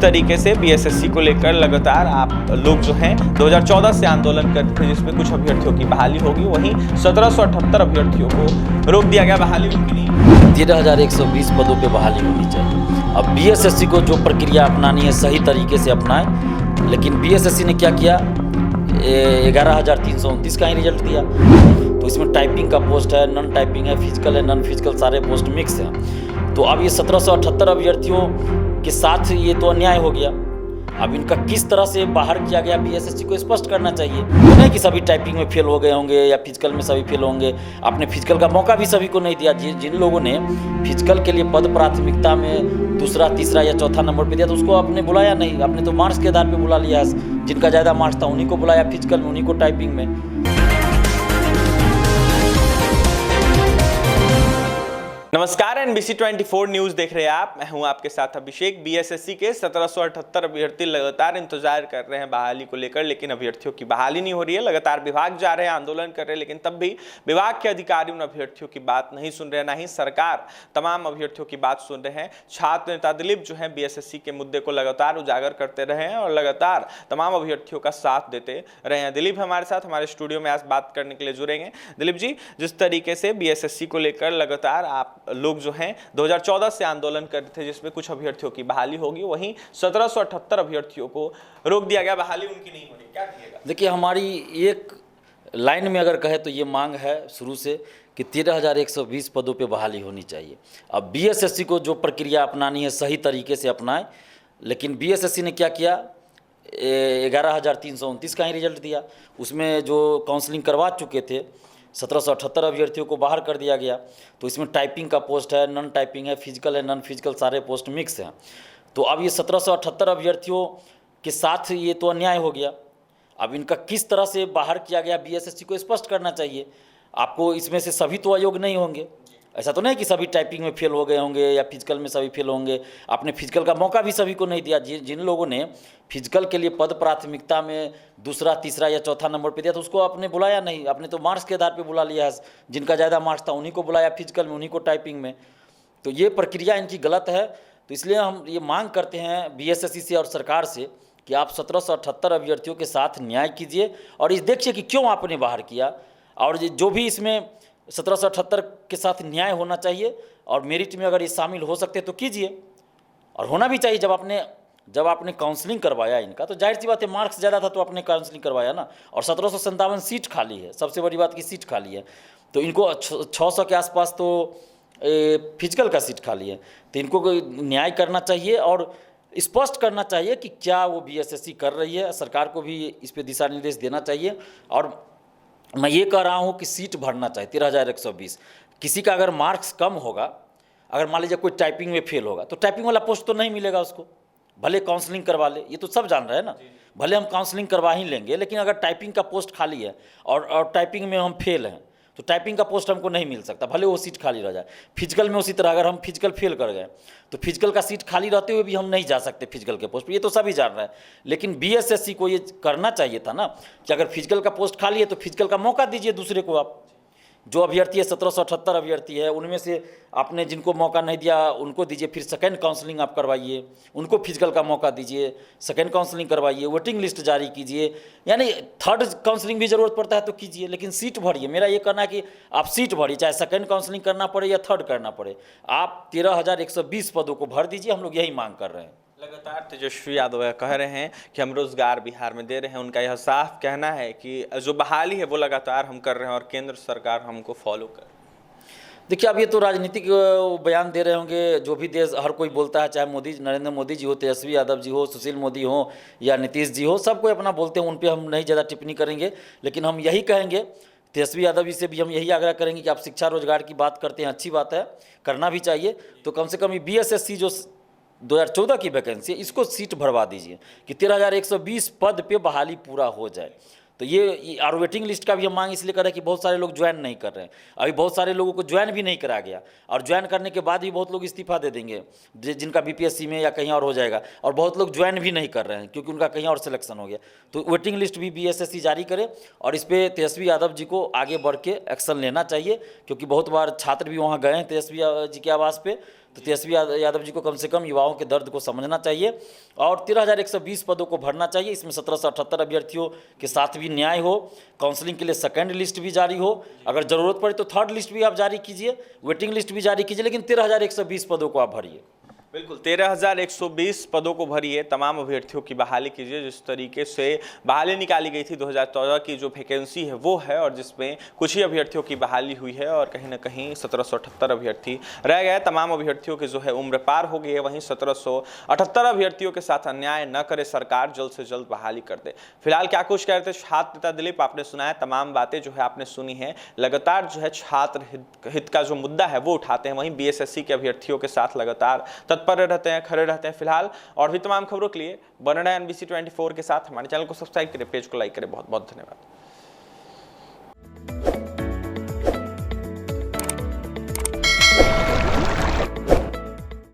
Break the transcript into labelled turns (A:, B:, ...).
A: तरीके से बीएसएससी को लेकर लगातार आप लोग जो हैं 2014 से आंदोलन करते थे, जिसमें कुछ अभ्यर्थियों की बहाली होगी, वहीं 1778 अभ्यर्थियों को रोक दिया गया, बहाली उनकी नहीं।
B: 13,120 पदों पे बहाली होनी चाहिए। अब बीएसएससी को जो प्रक्रिया अपनानी है सही तरीके से अपनाएं, लेकिन बीएसएससी ने क्या किया, 11,329 का ही रिजल्ट दिया। तो इसमें टाइपिंग का पोस्ट है, नॉन टाइपिंग है, फिजिकल है, नॉन फिजिकल, सारे पोस्ट मिक्स हैं। तो अब ये 1778 अभ्यर्थियों के साथ ये तो अन्याय हो गया। अब इनका किस तरह से बाहर किया गया बीएसएससी को स्पष्ट करना चाहिए। तो नहीं कि सभी टाइपिंग में फेल हो गए होंगे या फिजिकल में सभी फेल होंगे। आपने फिजिकल का मौका भी सभी को नहीं दिया। जिन लोगों ने फिजिकल के लिए पद प्राथमिकता में दूसरा, तीसरा या चौथा नंबर पे दिया, तो उसको आपने बुलाया नहीं। आपने तो मार्क्स के आधार पे बुला लिया। जिनका ज़्यादा मार्क्स था उन्हीं को बुलाया फिजिकल में, उन्हीं को टाइपिंग में।
A: नमस्कार, NBC 24 न्यूज़ देख रहे हैं आप। मैं हूं आपके साथ अभिषेक। बीएसएससी के 1778 अभ्यर्थी लगातार इंतजार कर रहे हैं बहाली को लेकर, लेकिन अभ्यर्थियों की बहाली नहीं हो रही है। लगातार विभाग जा रहे हैं, आंदोलन कर रहे हैं, लेकिन तब भी विभाग के अधिकारी उन अभ्यर्थियों की बात नहीं सुन रहे हैं, ना ही सरकार तमाम अभ्यर्थियों की बात सुन रहे हैं। छात्र नेता दिलीप जो है बीएसएससी के मुद्दे को लगातार उजागर करते रहे हैं और लगातार तमाम अभ्यर्थियों का साथ देते रहे हैं। दिलीप हमारे साथ हमारे स्टूडियो में आज बात करने के लिए जुड़ेंगे। दिलीप जी, जिस तरीके से बीएसएससी को लेकर लगातार आप लोग जो हैं 2014 से आंदोलन करते थे, जिसमें कुछ अभ्यर्थियों की बहाली होगी, वहीं 1778 अभ्यर्थियों को रोक दिया गया, बहाली उनकी नहीं हो रही, क्या कहिएगा?
B: देखिए, हमारी एक लाइन में अगर कहे तो ये मांग है शुरू से कि 13,120 पदों पे बहाली होनी चाहिए। अब बीएसएससी को जो प्रक्रिया अपनानी है सही तरीके से अपनाएं, लेकिन बीएसएससी ने क्या किया, 11,329 का ही रिजल्ट दिया। उसमें जो काउंसलिंग करवा चुके थे 1778 अभ्यर्थियों को बाहर कर दिया गया। तो इसमें टाइपिंग का पोस्ट है, नॉन टाइपिंग है, फिजिकल है, नॉन फिजिकल, सारे पोस्ट मिक्स हैं। तो अब ये 1778 अभ्यर्थियों के साथ ये तो अन्याय हो गया। अब इनका किस तरह से बाहर किया गया बीएसएससी को स्पष्ट करना चाहिए। आपको इसमें से सभी तो अयोग्य नहीं होंगे। ऐसा तो नहीं कि सभी टाइपिंग में फेल हो गए होंगे या फिजिकल में सभी फेल होंगे। आपने फिजिकल का मौका भी सभी को नहीं दिया। जिन लोगों ने फिजिकल के लिए पद प्राथमिकता में दूसरा, तीसरा या चौथा नंबर पे दिया, तो उसको आपने बुलाया नहीं। आपने तो मार्क्स के आधार पे बुला लिया। जिनका ज़्यादा मार्क्स था उन्हीं को बुलाया फिजिकल में, उन्हीं को टाइपिंग में। तो ये प्रक्रिया इनकी गलत है। तो इसलिए हम ये मांग करते हैं बीएसएससी से और सरकार से कि आप 1778 अभ्यर्थियों के साथ न्याय कीजिए और इस देखिए कि क्यों आपने बाहर किया। और जो भी इसमें 1778 के साथ न्याय होना चाहिए और मेरिट में अगर ये शामिल हो सकते तो कीजिए, और होना भी चाहिए। जब आपने काउंसलिंग करवाया इनका, तो जाहिर सी बात है मार्क्स ज़्यादा था तो आपने काउंसलिंग करवाया ना। और 1757 सीट खाली है, सबसे बड़ी बात की सीट खाली है। तो इनको 600 के आसपास तो फिजिकल का सीट खाली है। तो इनको न्याय करना चाहिए और स्पष्ट करना चाहिए कि क्या वो बीएसएससी कर रही है। सरकार को भी इस पर दिशा निर्देश देना चाहिए। और मैं ये कह रहा हूँ कि सीट भरना चाहिए 13,120। किसी का अगर मार्क्स कम होगा, अगर मान लीजिए कोई टाइपिंग में फेल होगा, तो टाइपिंग वाला पोस्ट तो नहीं मिलेगा उसको, भले काउंसलिंग करवा ले। ये तो सब जान रहे हैं ना। भले हम काउंसलिंग करवा ही लेंगे, लेकिन अगर टाइपिंग का पोस्ट खाली है और टाइपिंग में हम फेल हैं, तो टाइपिंग का पोस्ट हमको नहीं मिल सकता, भले वो सीट खाली रह जाए। फिजिकल में उसी तरह अगर हम फिजिकल फेल कर गए तो फिजिकल का सीट खाली रहते हुए भी हम नहीं जा सकते फिजिकल के पोस्ट पर। ये तो सभी जान रहे हैं। लेकिन बीएसएससी को ये करना चाहिए था ना कि अगर फिजिकल का पोस्ट खाली है तो फिजिकल का मौका दीजिए दूसरे को। आप जो अभ्यर्थी है 1778 अभ्यर्थी है, उनमें से आपने जिनको मौका नहीं दिया उनको दीजिए। फिर सेकेंड काउंसलिंग आप करवाइए, उनको फिजिकल का मौका दीजिए, सेकेंड काउंसलिंग करवाइए, वेटिंग लिस्ट जारी कीजिए। यानी थर्ड काउंसलिंग भी ज़रूरत पड़ता है तो कीजिए, लेकिन सीट भरिए। मेरा ये कहना है कि आप सीट भरिए, चाहे सेकेंड काउंसलिंग करना पड़े या थर्ड करना पड़े। आप 13,120 पदों को भर दीजिए। हम लोग यही मांग कर रहे हैं।
A: लगातार तेजस्वी यादव कह रहे हैं कि हम रोजगार बिहार में दे रहे हैं। उनका यह साफ कहना है कि जो बहाली है वो लगातार हम कर रहे हैं और केंद्र सरकार हमको फॉलो कर।
B: देखिए, अब ये तो राजनीतिक बयान दे रहे होंगे। जो भी देश हर कोई बोलता है, चाहे नरेंद्र मोदी जी हो, तेजस्वी यादव जी हो, सुशील मोदी हो या नीतीश जी हो, सब कोई अपना बोलते हैं। उन पर हम नहीं ज़्यादा टिप्पणी करेंगे, लेकिन हम यही कहेंगे, तेजस्वी यादव जी से भी हम यही आग्रह करेंगे कि आप शिक्षा रोजगार की बात करते हैं, अच्छी बात है, करना भी चाहिए। तो कम से कम ये बीएसएससी जो 2014 की वैकेंसी है, इसको सीट भरवा दीजिए कि 13,120 पद पे बहाली पूरा हो जाए। तो ये और वेटिंग लिस्ट का भी हम मांग इसलिए कर रहे हैं कि बहुत सारे लोग ज्वाइन नहीं कर रहे हैं। अभी बहुत सारे लोगों को ज्वाइन भी नहीं करा गया, और ज्वाइन करने के बाद भी बहुत लोग इस्तीफा दे देंगे जिनका बीपीएससी में या कहीं और हो जाएगा। और बहुत लोग ज्वाइन भी नहीं कर रहे हैं क्योंकि उनका कहीं और सिलेक्शन हो गया। तो वेटिंग लिस्ट भी बीएसएससी जारी करे और इस पर तेजस्वी यादव जी को आगे बढ़ के एक्शन लेना चाहिए, क्योंकि बहुत बार छात्र भी वहाँ गए हैं तेजस्वी जी के आवास पे। तो तेजस्वी यादव जी को कम से कम युवाओं के दर्द को समझना चाहिए और 13,120 पदों को भरना चाहिए। इसमें 1778 अभ्यर्थियों के साथ भी न्याय हो, काउंसलिंग के लिए सेकंड लिस्ट भी जारी हो, अगर ज़रूरत पड़े तो थर्ड लिस्ट भी आप जारी कीजिए, वेटिंग लिस्ट भी जारी कीजिए, लेकिन 13,120 पदों को आप भरिए।
A: बिल्कुल 13,120 पदों को भरिए, तमाम अभ्यर्थियों की बहाली कीजिए। जिस तरीके से बहाली निकाली गई थी 2014 की जो वैकेंसी है वो है, और जिसमें कुछ ही अभ्यर्थियों की बहाली हुई है और कहीं ना कहीं 1778 अभ्यर्थी रह गए। तमाम अभ्यर्थियों की जो है उम्र पार हो गई है। वहीं 1778 अभ्यर्थियों के साथ अन्याय न करे सरकार, जल्द से जल्द बहाली कर दे। फिलहाल क्या कुछ कह रहे थे छात्र नेता दिलीप, आपने सुना है, तमाम बातें जो है आपने सुनी है। लगातार जो है छात्र हित का जो मुद्दा है वो उठाते हैं, वहीं BSSC के अभ्यर्थियों के साथ लगातार तत्पर रहते हैं, खड़े रहते हैं। फिलहाल और भी तमाम खबरों के लिए बने रहें NBC 24 के साथ। हमारे चैनल को सब्सक्राइब करें, पेज को लाइक करें। बहुत बहुत धन्यवाद।